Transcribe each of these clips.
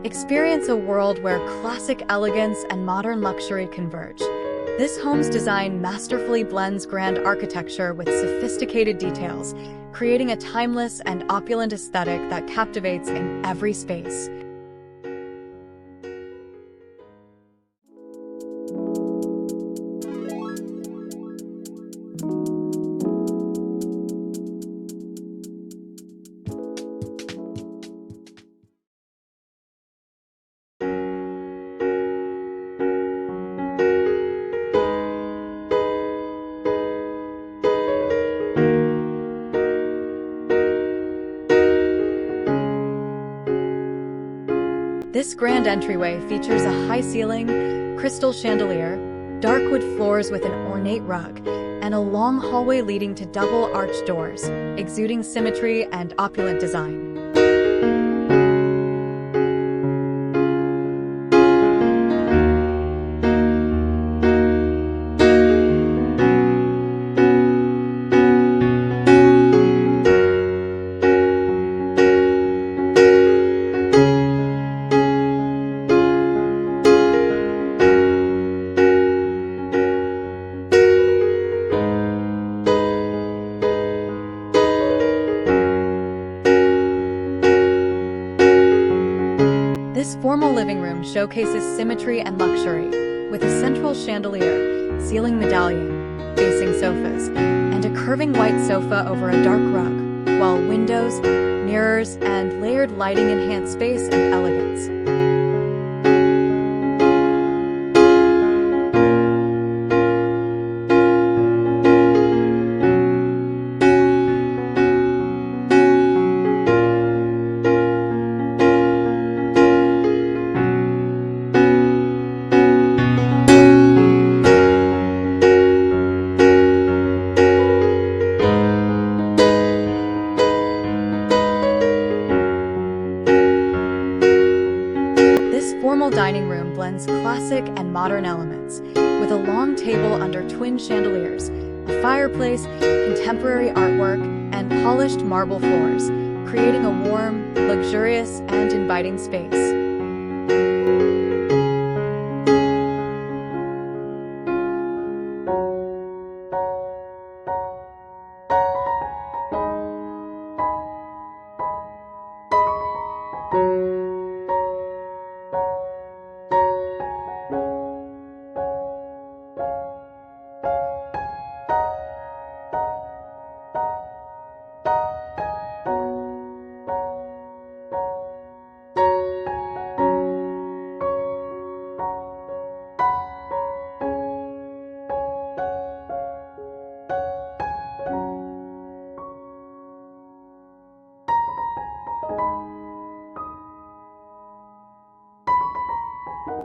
Experience a world where classic elegance and modern luxury converge. This home's design masterfully blends grand architecture with sophisticated details, creating a timeless and opulent aesthetic that captivates in every space. This grand entryway features a high ceiling, crystal chandelier, dark wood floors with an ornate rug, and a long hallway leading to double arched doors, exuding symmetry and opulent design. This formal living room showcases symmetry and luxury, with a central chandelier, ceiling medallion, facing sofas, and a curving white sofa over a dark rug, while windows, mirrors, and layered lighting enhance space and elegance. This formal dining room blends classic and modern elements, with a long table under twin chandeliers, a fireplace, contemporary artwork, and polished marble floors, creating a warm, luxurious, and inviting space.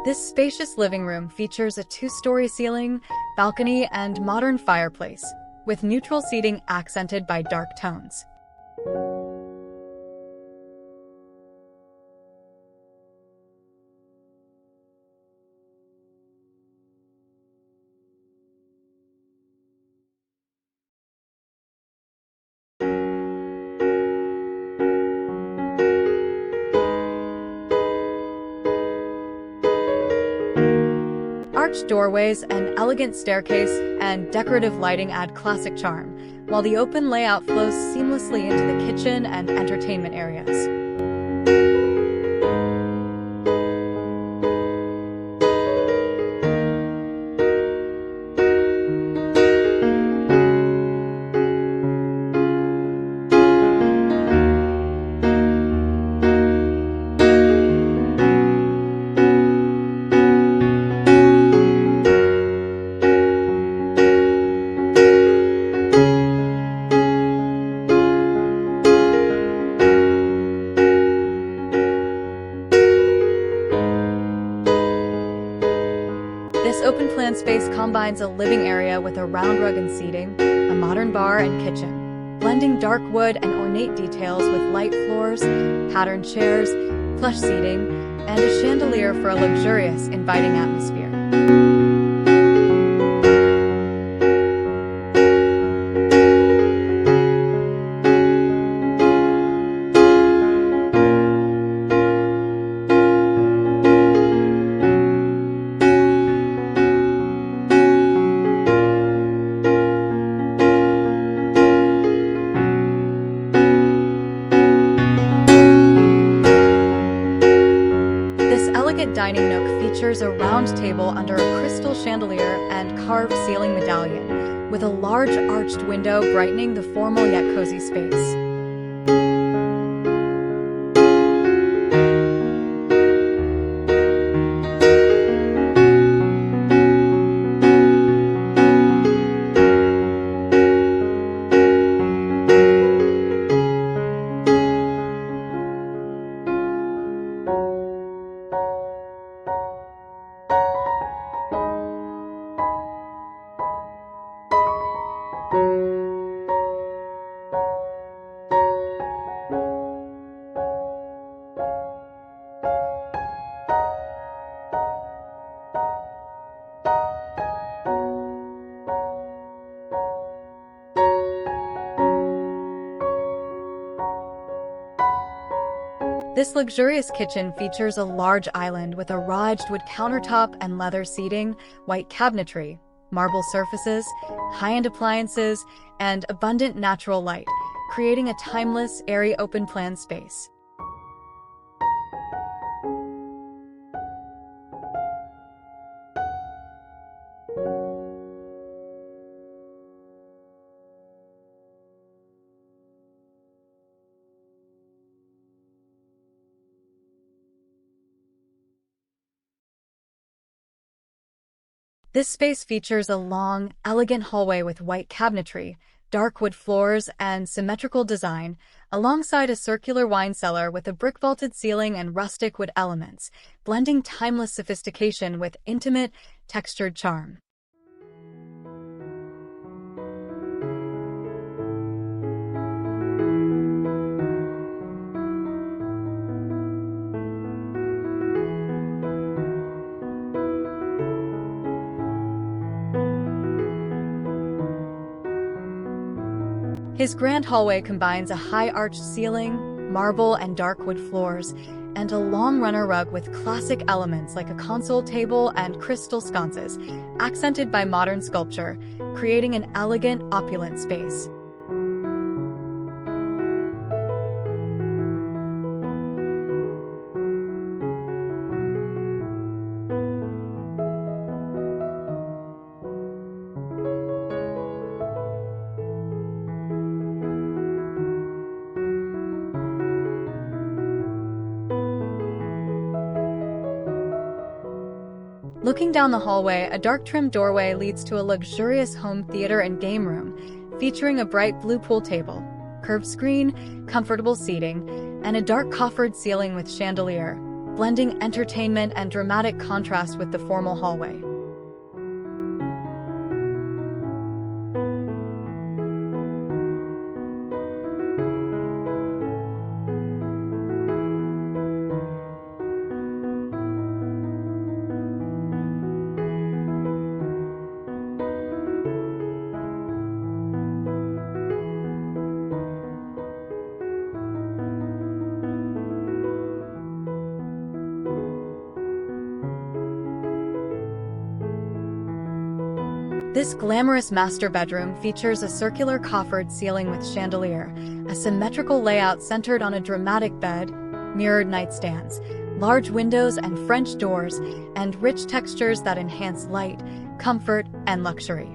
This spacious living room features a two-story ceiling, balcony, and modern fireplace, with neutral seating accented by dark tones. Arched doorways, an elegant staircase, and decorative lighting add classic charm, while the open layout flows seamlessly into the kitchen and entertainment areas. This open-plan space combines a living area with a round rug and seating, a modern bar and kitchen, blending dark wood and ornate details with light floors, patterned chairs, plush seating, and a chandelier for a luxurious, inviting atmosphere. dining nook features a round table under a crystal chandelier and carved ceiling medallion, with a large arched window brightening the formal yet cozy space. This luxurious kitchen features a large island with a ridged wood countertop and leather seating, white cabinetry, marble surfaces, high-end appliances, and abundant natural light, creating a timeless, airy open-plan space. This space features a long, elegant hallway with white cabinetry, dark wood floors, and symmetrical design, alongside a circular wine cellar with a brick-vaulted ceiling and rustic wood elements, blending timeless sophistication with intimate, textured charm. His grand hallway combines a high-arched ceiling, marble and dark wood floors, and a long runner rug with classic elements like a console table and crystal sconces, accented by modern sculpture, creating an elegant, opulent space. Looking down the hallway, a dark trimmed doorway leads to a luxurious home theater and game room, featuring a bright blue pool table, curved screen, comfortable seating, and a dark coffered ceiling with chandelier, blending entertainment and dramatic contrast with the formal hallway. This glamorous master bedroom features a circular coffered ceiling with chandelier, a symmetrical layout centered on a dramatic bed, mirrored nightstands, large windows and French doors, and rich textures that enhance light, comfort, and luxury.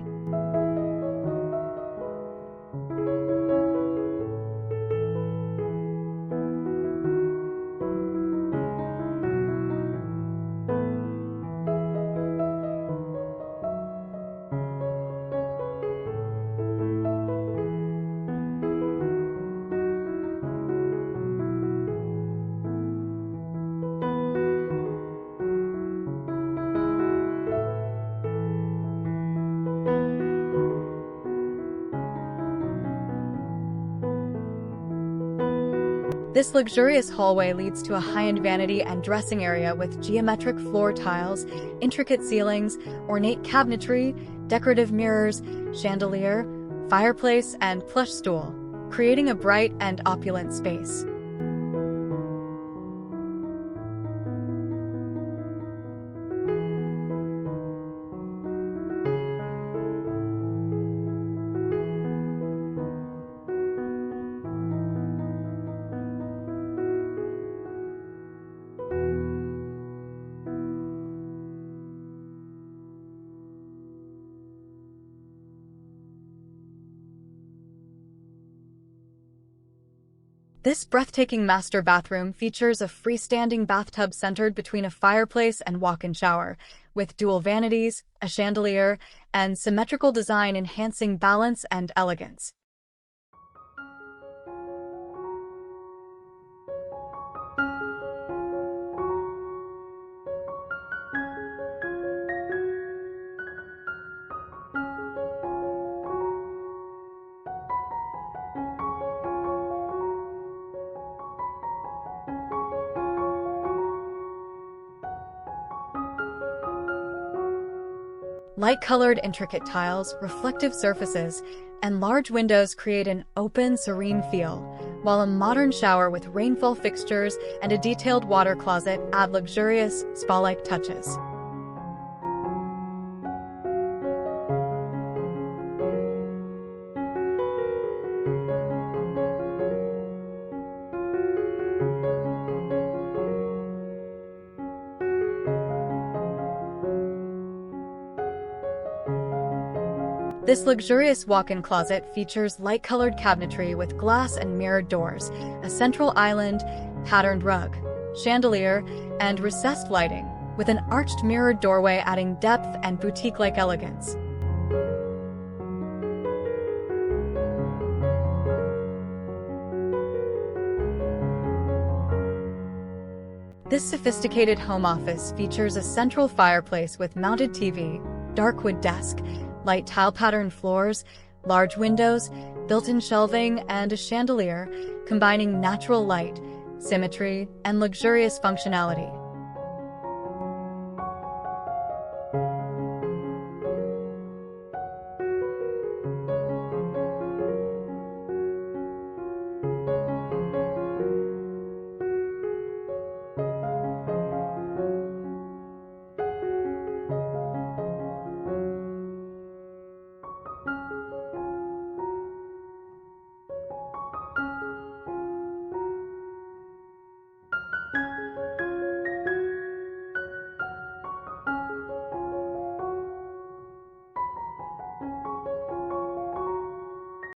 This luxurious hallway leads to a high-end vanity and dressing area with geometric floor tiles, intricate ceilings, ornate cabinetry, decorative mirrors, chandelier, fireplace, and plush stool, creating a bright and opulent space. This breathtaking master bathroom features a freestanding bathtub centered between a fireplace and walk-in shower, with dual vanities, a chandelier, and symmetrical design enhancing balance and elegance. Light-colored intricate tiles, reflective surfaces, and large windows create an open, serene feel, while a modern shower with rainfall fixtures and a detailed water closet add luxurious, spa-like touches. This luxurious walk-in closet features light-colored cabinetry with glass and mirrored doors, a central island, patterned rug, chandelier, and recessed lighting, with an arched mirrored doorway adding depth and boutique-like elegance. This sophisticated home office features a central fireplace with mounted TV, dark wood desk, light tile-patterned floors, large windows, built-in shelving, and a chandelier, combining natural light, symmetry, and luxurious functionality.